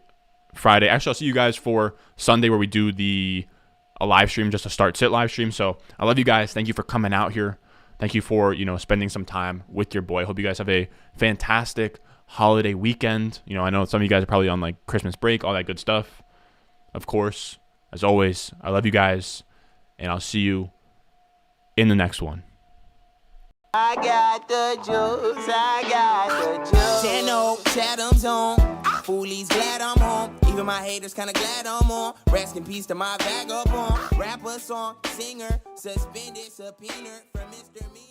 Friday. Actually, I'll see you guys for Sunday where we do a live stream, just a start sit live stream. So I love you guys. Thank you for coming out here. Thank you for, spending some time with your boy. I hope you guys have a fantastic holiday weekend. I know some of you guys are probably on like Christmas break, all that good stuff. Of course, as always, I love you guys, and I'll see you in the next one. I got the juice, I got the juice. Channel, Chatham's on. Foolies glad I'm home. Even my haters kinda glad I'm on. Rest in peace to my vagabond. Rapper, song, singer, suspended, subpoena from Mr. Me.